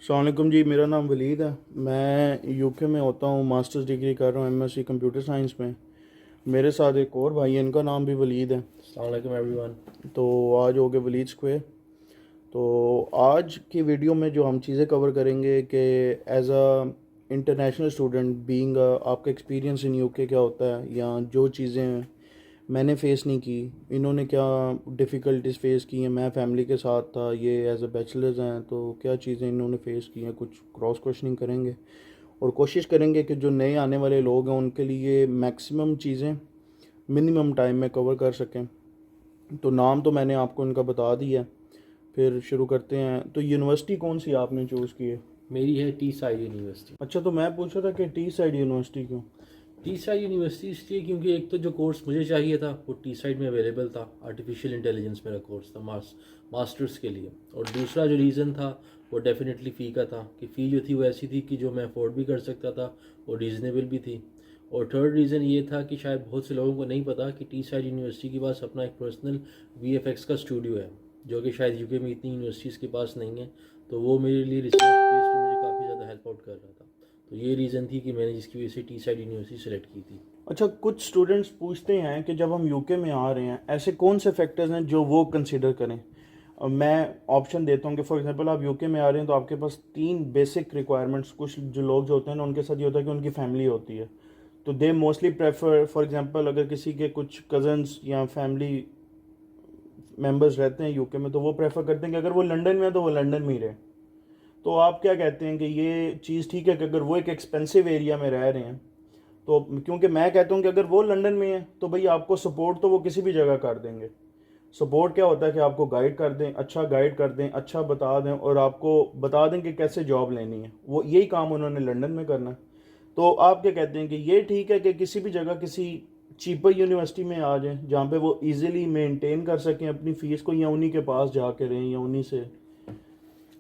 अस्सलाम वालेकुम जी। मेरा नाम वलीद है। मैं यूके में होता हूँ, मास्टर्स डिग्री कर रहा हूँ एमएससी कंप्यूटर साइंस में। मेरे साथ एक और भाई है, इनका नाम भी वलीद है। अस्सलाम वालेकुम एवरीवन। तो आज हो गए वलीद स्क्वेयर। तो आज की वीडियो में जो हम चीज़ें कवर करेंगे कि as a international student being आपका एक्सपीरियंस इन यूके क्या होता है, या जो चीज़ें मैंने फ़ेस नहीं की, इन्होंने क्या डिफ़िकल्टीज फ़ेस की हैं। मैं फैमिली के साथ था, ये एज अ बैचलर्स हैं, तो क्या चीज़ें इन्होंने फ़ेस की हैं, कुछ क्रॉस क्वेश्चनिंग करेंगे और कोशिश करेंगे कि जो नए आने वाले लोग हैं उनके लिए मैक्सिमम चीज़ें मिनिमम टाइम में कवर कर सकें। तो नाम तो मैंने आपको इनका बता दिया है, फिर शुरू करते हैं। तो यूनिवर्सिटी कौन सी आपने चूज़ की है? मेरी है टी साइड यूनिवर्सिटी। अच्छा, तो मैं पूछ रहा था कि टी साइड यूनिवर्सिटी क्यों? टी साइड यूनिवर्सिटी इसलिए क्योंकि एक तो जो कोर्स मुझे चाहिए था वो टी साइड में अवेलेबल था। आर्टिफिशियल इंटेलिजेंस मेरा कोर्स था मास्टर्स के लिए। और दूसरा जो रीज़न था वो डेफिनेटली फ़ी का था कि फ़ी जो थी वो ऐसी थी कि जो मैं अफोर्ड भी कर सकता था और रीज़नेबल भी थी। और थर्ड रीज़न ये था कि शायद बहुत से लोगों को नहीं पता कि टी साइड यूनिवर्सिटी के पास अपना एक पर्सनल वीएफएक्स का स्टूडियो है, जो कि शायद यूके में इतनी यूनिवर्सिटीज़ के पास नहीं है। तो वो मेरे लिए रिसर्च बेस पे मुझे काफ़ी ज़्यादा हेल्प आउट कर रहा था। तो ये रीज़न थी कि मैंने जिसकी वजह से टी साइड यूनिवर्सिटी सेलेक्ट की थी। अच्छा, कुछ स्टूडेंट्स पूछते हैं कि जब हम यूके में आ रहे हैं ऐसे कौन से फैक्टर्स हैं जो वो कंसिडर करें। मैं ऑप्शन देता हूँ कि फॉर एग्जांपल आप यूके में आ रहे हैं तो आपके पास तीन बेसिक रिक्वायरमेंट्स, कुछ जो लोग जो होते हैं ना उनके साथ ये होता है कि उनकी फैमिली होती है। तो they mostly prefer, for example अगर किसी के कुछ कज़न्स या फैमिली मेम्बर्स रहते हैं यूके में, तो वो प्रेफर करते हैं कि अगर वो लंदन में है तो वो लंदन में ही रहे। तो आप क्या कहते हैं कि ये चीज़ ठीक है कि अगर वो एक एक्सपेंसिव एरिया में रह रहे हैं, तो क्योंकि मैं कहता हूँ कि अगर वो लंदन में है तो भाई आपको सपोर्ट तो वो किसी भी जगह कर देंगे। सपोर्ट क्या होता है कि आपको गाइड कर दें, अच्छा गाइड कर दें, अच्छा बता दें और आपको बता दें कि कैसे जॉब लेनी है। वो यही काम उन्होंने लंदन में करना है। तो आप क्या कहते हैं कि ये ठीक है कि किसी भी जगह किसी चीपर यूनिवर्सिटी में आ जाएं जहाँ पे वो इजीली मेंटेन कर सकें अपनी फ़ीस को, या उन्हीं के पास जाके रहें या उन्हीं से?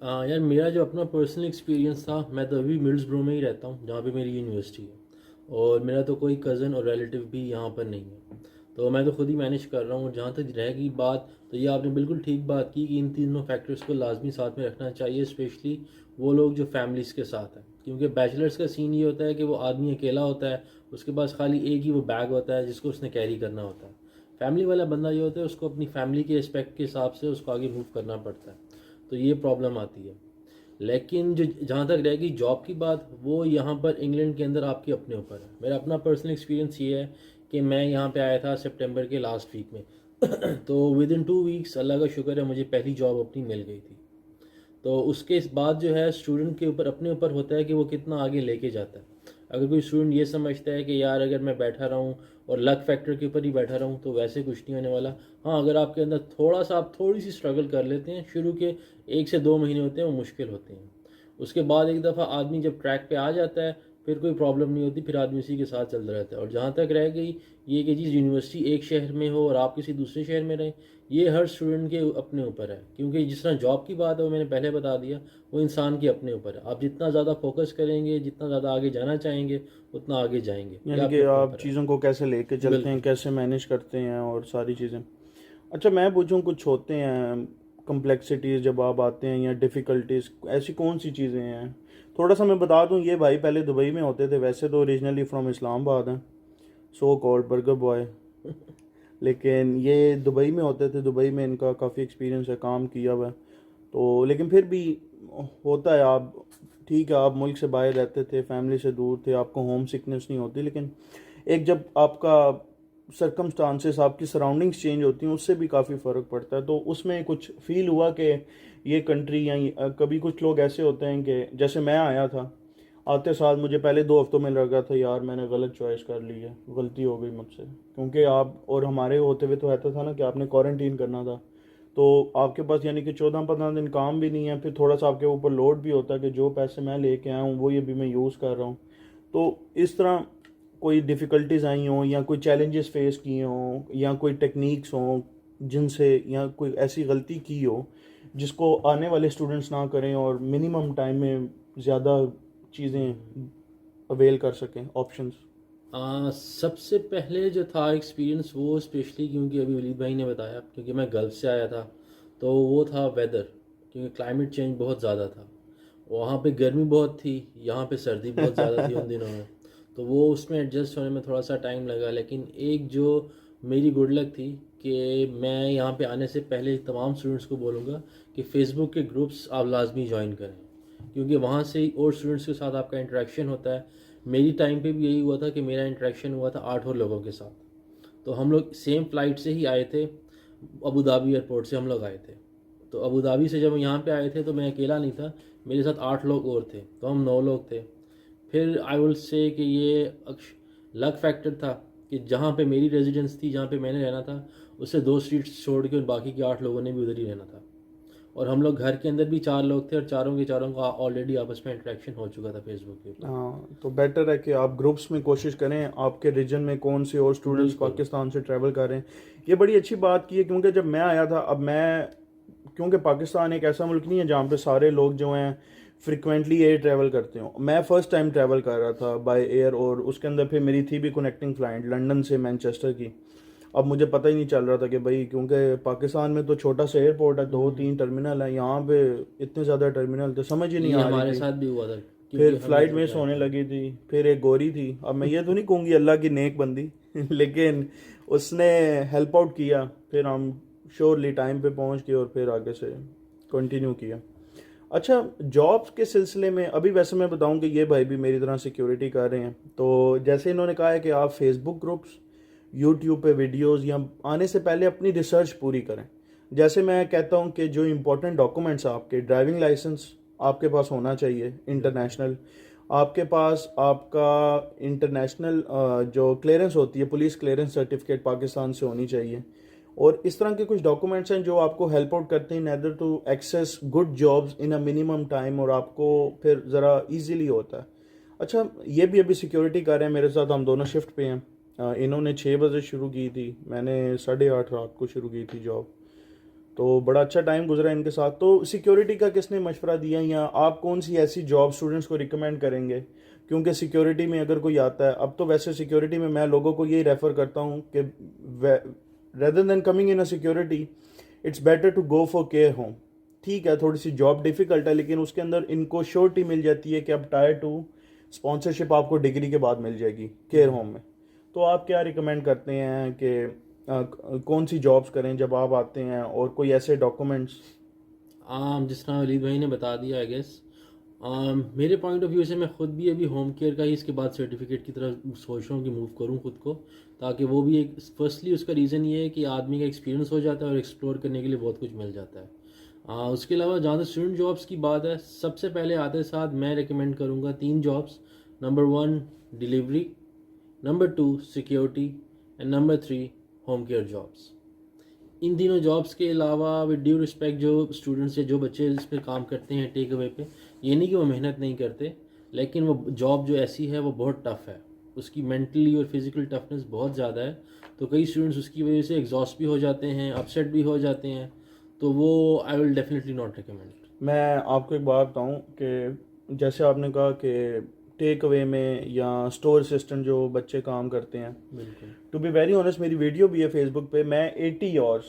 यार मेरा जो अपना पर्सनल एक्सपीरियंस था, मैं तो अभी मिड्सब्रो में ही रहता हूँ जहाँ पे मेरी यूनिवर्सिटी है। और मेरा तो कोई कज़न और रिलेटिव भी यहाँ पर नहीं है, तो मैं तो खुद ही मैनेज कर रहा हूँ। और जहाँ तक रहेगी बात, तो ये आपने बिल्कुल ठीक बात की कि इन तीनों फैक्टर्स को लाजमी साथ में रखना चाहिए, स्पेशली वो लोग जो फैमिलीज़ के साथ हैं। क्योंकि बैचलर्स का सीन ये होता है कि वो आदमी अकेला होता है, उसके पास खाली एक ही वो बैग होता है जिसको उसने कैरी करना होता है। फैमिली वाला बंदा ये होता है, उसको अपनी फैमिली के एस्पेक्ट के हिसाब से उसको आगे मूव करना पड़ता है। तो ये प्रॉब्लम आती है। लेकिन जो जहाँ तक रहेगी जॉब की बात, वो यहाँ पर इंग्लैंड के अंदर आपके अपने ऊपर है। मेरा अपना पर्सनल एक्सपीरियंस ये है कि मैं यहाँ पे आया था सितंबर के लास्ट वीक में तो विद इन 2 वीक्स अल्लाह का शुक्र है मुझे पहली जॉब अपनी मिल गई थी। तो उसके बाद जो है स्टूडेंट के ऊपर अपने ऊपर होता है कि वो कितना आगे लेके जाता है। अगर कोई स्टूडेंट ये समझता है कि यार अगर मैं बैठा रहूँ और लक फैक्टर के ऊपर ही बैठा रहूँ तो वैसे कुछ नहीं होने वाला। हाँ, अगर आपके अंदर थोड़ा सा आप थोड़ी सी स्ट्रगल कर लेते हैं, शुरू के 1 से 2 महीने होते हैं वो मुश्किल होते हैं। उसके बाद एक दफ़ा आदमी जब ट्रैक पे आ जाता है फिर कोई प्रॉब्लम नहीं होती, फिर आदमी उसी के साथ चलता रहता है। और जहाँ तक रह गई ये कि चीज़ यूनिवर्सिटी एक शहर में हो और आप किसी दूसरे शहर में रहें, ये हर स्टूडेंट के अपने ऊपर है। क्योंकि जिस तरह जॉब की बात है वो मैंने पहले बता दिया, वो इंसान के अपने ऊपर है। आप जितना ज़्यादा फोकस करेंगे, जितना ज़्यादा आगे जाना चाहेंगे, उतना आगे जाएंगे। ये यानी कि आपके अपने आप ऊपर है। चीज़ों को कैसे लेके चलते हैं, बिल्कुल। कैसे मैनेज करते हैं और सारी चीज़ें। अच्छा, मैं पूछूं, कुछ होते हैं कम्प्लेक्सिटीज़ जब आप आते हैं, या डिफ़िकल्टीज, ऐसी कौन सी चीज़ें हैं? थोड़ा सा मैं बता दूं, ये भाई पहले दुबई में होते थे, वैसे तो ओरिजिनली फ्रॉम इस्लामाबाद हैं, सो कॉल्ड बर्गर बॉय। लेकिन ये दुबई में होते थे, दुबई में इनका काफ़ी एक्सपीरियंस है, काम किया हुआ है। तो लेकिन फिर भी होता है, आप ठीक है, आप मुल्क से बाहर रहते थे, फैमिली से दूर थे, आपको होम सिकनेस नहीं होती, लेकिन एक जब आपका सरकमस्टांसेस, आपकी सराउंडिंग्स चेंज होती हैं, उससे भी काफ़ी फ़र्क पड़ता है। तो उसमें कुछ फील हुआ कि ये कंट्री, या कभी कुछ लोग ऐसे होते हैं कि जैसे मैं आया था, आते साल मुझे पहले 2 हफ्तों में लगा था यार मैंने गलत चॉइस कर ली है, गलती हो गई मुझसे। क्योंकि आप और हमारे होते हुए तो रहता था ना कि आपने क्वारंटीन करना था, तो आपके पास यानी कि 14-15 दिन काम भी नहीं है, फिर थोड़ा सा आपके ऊपर लोड भी होता है कि जो पैसे मैं लेके आया हूँ वो ये भी मैं यूज़ कर रहा हूँ। तो इस तरह कोई डिफ़िकल्टीज आई हों, या कोई चैलेंजेस फेस किए हों, या कोई टेक्निक्स हों जिनसे, या कोई ऐसी गलती की हो जिसको आने वाले स्टूडेंट्स ना करें और मिनिमम टाइम में ज़्यादा चीज़ें अवेल कर सकें, ऑप्शंस। सबसे पहले जो था एक्सपीरियंस वो स्पेशली क्योंकि अभी वलीद भाई ने बताया, क्योंकि मैं गल्फ से आया था, तो वो था वेदर। क्योंकि क्लाइमेट चेंज बहुत ज़्यादा था। वहाँ पे गर्मी बहुत थी, यहाँ पे सर्दी बहुत ज़्यादा थी उन दिनों में, तो वो उसमें एडजस्ट होने में थोड़ा सा टाइम लगा। लेकिन एक जो मेरी गुड लक थी कि मैं यहाँ पे आने से पहले तमाम स्टूडेंट्स को बोलूँगा कि फ़ेसबुक के ग्रुप्स आप लाजमी ज्वाइन करें, क्योंकि वहाँ से और स्टूडेंट्स के साथ आपका इंटरेक्शन होता है। मेरी टाइम पे भी यही हुआ था कि मेरा इंटरेक्शन हुआ था 8 और लोगों के साथ। तो हम लोग सेम फ़्लाइट से ही आए थे, अबू धाबी एयरपोर्ट से हम लोग आए थे। तो अबू धाबी से जब हम यहाँ पे आए थे तो मैं अकेला नहीं था, मेरे साथ 8 लोग और थे, तो हम 9 लोग थे। फिर आई विल से कि ये लक फैक्टर था कि जहाँ पे मेरी रेजिडेंस थी, जहाँ पे मैंने रहना था, उससे 2 स्ट्रीट्स छोड़ के बाकी के 8 लोगों ने भी उधर ही रहना था। और हम लोग घर के अंदर भी 4 लोग थे और चारों के चारों का ऑलरेडी आपस में इंटरेक्शन हो चुका था फेसबुक के ऊपर। हाँ, तो बेटर है कि आप ग्रुप्स में कोशिश करें, आपके रीजन में कौन से और स्टूडेंट्स बिल्कुल पाकिस्तान से ट्रैवल कर रहे हैं। ये बड़ी अच्छी बात की है, क्योंकि जब मैं आया था, अब मैं, क्योंकि पाकिस्तान एक ऐसा मुल्क नहीं है जहाँ पे सारे लोग जो हैं फ्रिक्वेंटली एयर ट्रैवल करते हो। मैं फ़र्स्ट टाइम ट्रैवल कर रहा था बाय एयर, और उसके अंदर फिर मेरी थी भी कनेक्टिंग फ़्लाइट लंदन से मैनचेस्टर की। अब मुझे पता ही नहीं चल रहा था कि भाई, क्योंकि पाकिस्तान में तो छोटा सा एयरपोर्ट है, 2-3 टर्मिनल है, यहाँ पे इतने ज़्यादा टर्मिनल थे, समझ ही नहीं ये आ रही हमारे थी। साथ भी हुआ था, फिर क्योंकि हम फ्लाइट इधर मिस से आए होने थे। लगी थी। फिर एक गोरी थी, अब मैं ये तो नहीं कहूँगी अल्लाह की नेक बंदी लेकिन उसने हेल्प आउट किया, फिर हम श्योरली टाइम पे पहुँच गए और फिर आगे से कंटिन्यू किया। अच्छा, जॉब्स के सिलसिले में अभी वैसे मैं बताऊं कि ये भाई भी मेरी तरह सिक्योरिटी कर रहे हैं, तो जैसे इन्होंने कहा है कि आप फेसबुक ग्रुप्स, यूट्यूब पे वीडियोस, या आने से पहले अपनी रिसर्च पूरी करें। जैसे मैं कहता हूं कि जो इम्पोर्टेंट डॉक्यूमेंट्स, आपके ड्राइविंग लाइसेंस आपके पास होना चाहिए इंटरनेशनल, आपके पास आपका इंटरनेशनल जो क्लियरेंस होती है, पुलिस क्लियरेंस सर्टिफिकेट पाकिस्तान से होनी चाहिए। और इस तरह के कुछ डॉक्यूमेंट्स हैं जो आपको हेल्प आउट करते हैं in order to access good jobs in a minimum time, और आपको फिर ज़रा इजीली होता है। अच्छा, ये भी अभी सिक्योरिटी कर रहे हैं मेरे साथ, हम दोनों शिफ्ट पे हैं। इन्होंने 6 बजे शुरू की थी, मैंने 8:30 रात को शुरू की थी जॉब, तो बड़ा अच्छा टाइम गुजरा इनके साथ। तो सिक्योरिटी का किसने मशवरा दिया, या आप कौन सी ऐसी जॉब स्टूडेंट्स को रिकमेंड करेंगे? क्योंकि सिक्योरिटी में अगर कोई आता है, अब तो वैसे सिक्योरिटी में मैं लोगों को यही रेफ़र करता हूँ कि rather than coming in a security, it's better to go for care home. ठीक है, थोड़ी सी जॉब डिफ़िकल्ट है, लेकिन उसके अंदर इनको श्योरिटी मिल जाती है कि अब टायर 2 स्पॉन्सरशिप आपको डिग्री के बाद मिल जाएगी केयर होम में। तो आप क्या रिकमेंड करते हैं कि कौन सी जॉब्स करें जब आप आते हैं, और कोई ऐसे डॉक्यूमेंट्स? जिस तरह वलीद भाई ने बता दिया, आई गेस मेरे पॉइंट ऑफ व्यू से मैं ख़ुद भी अभी होम केयर का ही इसके बाद सर्टिफिकेट की तरफ सोच रहा हूँ कि मूव करूँ खुद को, ताकि वो भी एक, फर्स्टली उसका रीज़न ये है कि आदमी का एक्सपीरियंस हो जाता है और एक्सप्लोर करने के लिए बहुत कुछ मिल जाता है। उसके अलावा जहाँ तक स्टूडेंट जॉब्स की बात है, सबसे पहले आते साथ मैं रिकमेंड करूँगा 3 jobs. Number 1 delivery, number 2 security, and number 3 home care jobs. इन तीनों जॉब्स के अलावा विद ड्यू रिस्पेक्ट, जो स्टूडेंट्स या जो बच्चे इस पे काम करते हैं टेक अवे पे, ये नहीं कि वो मेहनत नहीं करते, लेकिन वो जॉब जो ऐसी है वो बहुत टफ़ है, उसकी मेंटली और फिज़िकल टफनेस बहुत ज़्यादा है। तो कई स्टूडेंट्स उसकी वजह से एग्जॉस्ट भी हो जाते हैं, अपसेट भी हो जाते हैं, तो वो I will definitely not recommend. मैं आपको एक बात बताऊं कि जैसे आपने कहा कि टेक अवे में या स्टोर असिस्टेंट जो बच्चे काम करते हैं, बिल्कुल। टू बी वेरी ऑनेस्ट, मेरी वीडियो भी है फेसबुक पे, मैं 80 आवर्स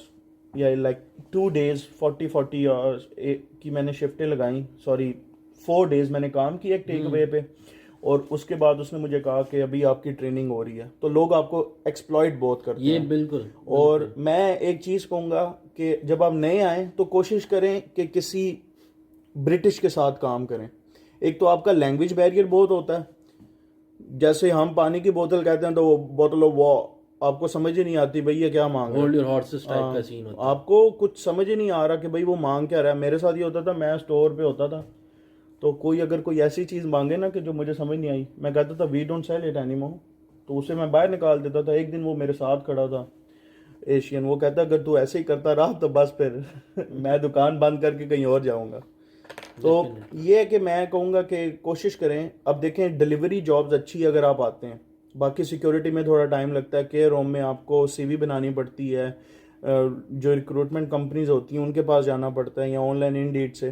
या लाइक 2 डेज 40 आवर्स की मैंने शिफ्टें लगाई, सॉरी 4 डेज मैंने काम किया एक टेक अवे पे, और उसके बाद उसने मुझे कहा कि अभी आपकी ट्रेनिंग हो रही है। तो लोग आपको एक्सप्लॉइट बहुत करते ये हैं। बिल्कुल और मैं एक चीज़ कहूँगा कि जब आप नए आएँ तो कोशिश करें कि किसी ब्रिटिश के साथ काम करें। एक तो आपका लैंग्वेज बैरियर बहुत होता है, जैसे हम पानी की बोतल कहते हैं तो वो बोतल ऑफ वो आपको समझ ही नहीं आती भाई ये क्या मांग रहा होल्ड है। योर हॉर्सेस टाइप का सीन होता है। आपको कुछ समझ ही नहीं आ रहा कि भाई वो मांग क्या रहा है। मेरे साथ ये होता था, मैं स्टोर पे होता था, तो कोई अगर कोई ऐसी चीज़ मांगे ना कि जो मुझे समझ नहीं आई, मैं कहता था we don't sell it anymore, तो उसे मैं बाहर निकाल देता था। एक दिन वो मेरे साथ खड़ा था एशियन, वो कहता अगर तू ऐसे ही करता रहा तो बस फिर मैं दुकान बंद करके कहीं और जाऊंगा। तो ये है कि मैं कहूँगा कि कोशिश करें। अब देखें, डिलीवरी जॉब्स अच्छी है अगर आप आते हैं, बाकी सिक्योरिटी में थोड़ा टाइम लगता है, केयर होम में आपको सीवी बनानी पड़ती है, जो रिक्रूटमेंट कंपनीज होती हैं उनके पास जाना पड़ता है, या ऑनलाइन इंडीड से।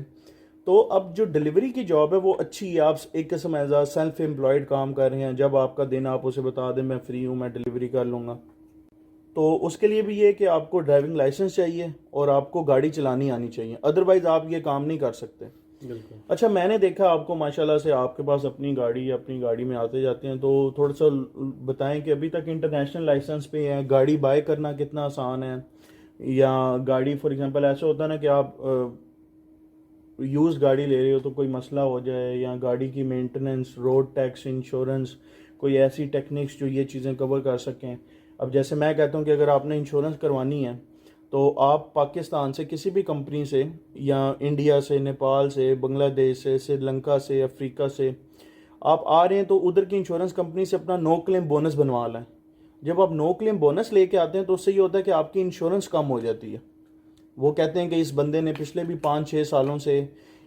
तो अब जो डिलीवरी की जॉब है वो अच्छी है, आप एक किस्म एज आ सेल्फ एम्प्लॉयड काम कर रहे हैं, जब आपका दिन आप उसे बता दें मैं फ्री हूँ, मैं डिलीवरी कर लूँगा। तो उसके लिए भी ये है कि आपको ड्राइविंग लाइसेंस चाहिए और आपको गाड़ी चलानी आनी चाहिए, अदरवाइज़ आप ये काम नहीं कर सकते। बिल्कुल। अच्छा, मैंने देखा आपको माशाल्लाह से आपके पास अपनी गाड़ी में आते जाते हैं, तो थोड़ा सा बताएं कि अभी तक इंटरनेशनल लाइसेंस पे है, गाड़ी बाय करना कितना आसान है, या गाड़ी फॉर एग्जांपल ऐसा होता है ना कि आप यूज़ गाड़ी ले रहे हो तो कोई मसला हो जाए, या गाड़ी की मेंटेनेंस, रोड टैक्स, इंश्योरेंस, कोई ऐसी टेक्निक्स जो ये चीज़ें कवर कर सकें। अब जैसे मैं कहता हूँ कि अगर आपने इंश्योरेंस करवानी है तो आप पाकिस्तान से किसी भी कंपनी से, या इंडिया से, नेपाल से, बांग्लादेश से, श्रीलंका से, अफ्रीका से आप आ रहे हैं, तो उधर की इंश्योरेंस कंपनी से अपना नो क्लेम बोनस बनवा लें। जब आप नो क्लेम बोनस लेके आते हैं तो उससे ये होता है कि आपकी इंश्योरेंस कम हो जाती है। वो कहते हैं कि इस बंदे ने पिछले भी 5-6 सालों से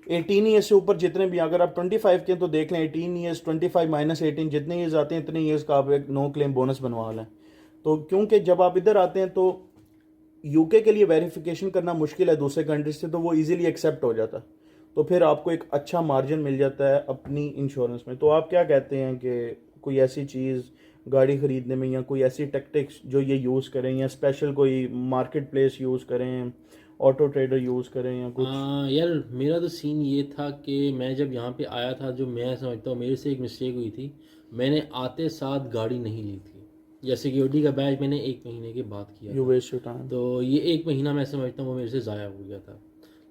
18 ईयर्स से ऊपर जितने भी, अगर आप 25 के हैं तो देख लें 18 ईयर्स, 25 माइनस 18 जितने ईयर्स आते हैं इतने ईयर्स का आप एक नो क्लेम बोनस बनवा लें। तो क्योंकि जब आप इधर आते हैं तो यूके के लिए वेरिफिकेशन करना मुश्किल है दूसरे कंट्री से, तो वो इजीली एक्सेप्ट हो जाता है, तो फिर आपको एक अच्छा मार्जिन मिल जाता है अपनी इंश्योरेंस में। तो आप क्या कहते हैं कि कोई ऐसी चीज़ गाड़ी ख़रीदने में, या कोई ऐसी टेक्टिक्स जो ये यूज़ करें, या स्पेशल कोई मार्केट प्लेस यूज़ करें, ऑटो ट्रेडर यूज़ करें, या कुछ? यार मेरा तो सीन ये था कि मैं जब यहाँ पे आया था, जो मैं समझता हूँ मेरे से एक मिस्टेक हुई थी, मैंने आते साथ गाड़ी नहीं ली थी। या सिक्योरिटी का बैच मैंने 1 महीने के बाद किया यू था। Waste your time. तो ये 1 महीना मैं समझता हूँ वो मेरे से ज़ाया हो गया था।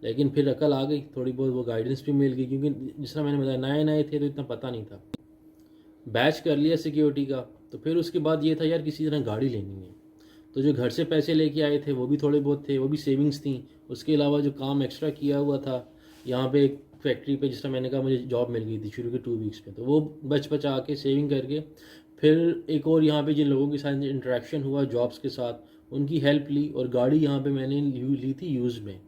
लेकिन फिर अकल आ गई थोड़ी बहुत, वो गाइडेंस भी मिल गई, क्योंकि जिस तरह मैंने बताया नए नए थे तो इतना पता नहीं था। बैच कर लिया सिक्योरिटी का, तो फिर उसके बाद ये था यार किसी तरह गाड़ी लेनी है। तो जो घर से पैसे लेके आए थे वो भी थोड़े बहुत थे, वो भी सेविंग्स थी। उसके अलावा जो काम एक्स्ट्रा किया हुआ था यहाँ पे एक फैक्ट्री पे, जिस तरह मैंने कहा मुझे जॉब मिल गई थी शुरू के 2 वीक्स में, तो वो बच बचा के सेविंग करके फिर एक और यहाँ पे जिन लोगों के साथ इंटरेक्शन हुआ जॉब्स के साथ, उनकी हेल्प ली, और गाड़ी यहाँ पे मैंने ली थी यूज़ में।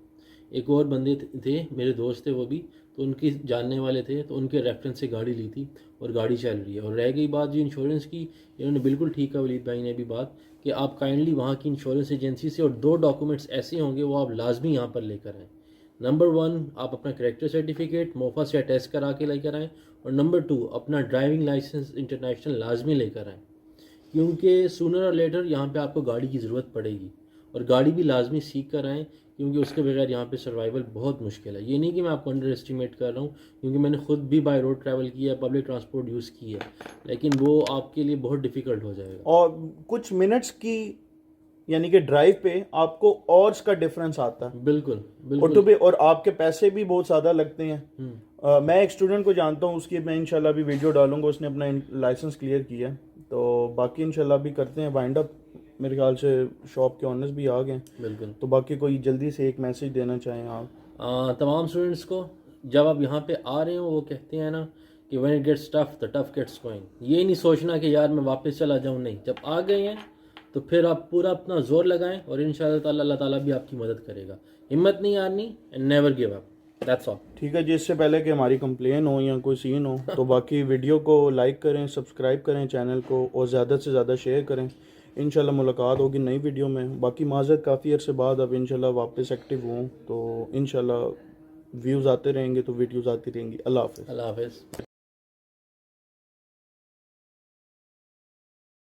एक और बंदे थे मेरे दोस्त थे वो भी, तो उनके जानने वाले थे, तो उनके रेफरेंस से गाड़ी ली थी और गाड़ी चल रही है। और रह गई बात जो इंश्योरेंस की, इन्होंने बिल्कुल ठीक है वलीद भाई ने भी बात, कि आप काइंडली वहाँ की इंश्योरेंस एजेंसी से, और 2 डॉक्यूमेंट्स ऐसे होंगे वो आप लाजमी यहाँ पर लेकर आएँ। नंबर 1 आप अपना करेक्टर सर्टिफिकेट मोफा से अटेस्ट करा के लेकर आएँ, और नंबर 2 अपना ड्राइविंग लाइसेंस इंटरनेशनल लाजमी लेकर आएँ, क्योंकि सूनर और लेटर यहाँ पे आपको गाड़ी की ज़रूरत पड़ेगी। और गाड़ी भी लाजमी सीख कर आएँ, क्योंकि उसके बगैर यहाँ पे सर्वाइवल बहुत मुश्किल है। ये नहीं कि मैं आपको अंडर एस्टिमेट कर रहा हूँ, क्योंकि मैंने खुद भी बाय रोड ट्रैवल किया है, पब्लिक ट्रांसपोर्ट यूज़ की है, लेकिन वो आपके लिए बहुत डिफ़िकल्ट हो जाएगा। और कुछ मिनट्स की यानी कि ड्राइव पे आपको ऑर्स का डिफरेंस आता है, बिल्कुल और बिल्कुल। और आपके पैसे भी बहुत ज़्यादा लगते हैं। मैं एक स्टूडेंट को जानता हूँ, उसकी मैं इंशाल्लाह भी वीडियो डालूंगा, उसने अपना लाइसेंस क्लियर किया है। तो बाकी इंशाल्लाह भी करते हैं वाइंड अप। मेरे ख्याल से शॉप के ऑनर्स भी आ गए, बिल्कुल। तो बाकी कोई जल्दी से एक मैसेज देना चाहें आप? तमाम स्टूडेंट्स को, जब आप यहाँ पे आ रहे हो, वो कहते हैं ना कि when it gets tough the tough gets going. ये नहीं सोचना कि यार मैं वापस चला जाऊँ, नहीं, जब आ गए हैं तो फिर आप पूरा अपना जोर लगाएं, और इंशाल्लाह ताला अल्लाह ताला भी आपकी मदद करेगा। हिम्मत नहीं हारनी, and never give up, that's all. ठीक है जी, इससे पहले कि हमारी कंप्लेन हो या कोई सीन हो, तो बाकी वीडियो को लाइक करें, सब्सक्राइब करें चैनल को, और ज़्यादा से ज़्यादा शेयर करें। इंशाल्लाह मुलाकात होगी नई वीडियो में। बाकी माज़रत काफ़ी अर्से बाद अब इंशाल्लाह वापस एक्टिव हूँ, तो इंशाल्लाह व्यूज़ आते रहेंगे तो वीडियोज़ आती रहेंगी। अल्लाह हाफ़िज़। अल्लाह हाफ़िज़।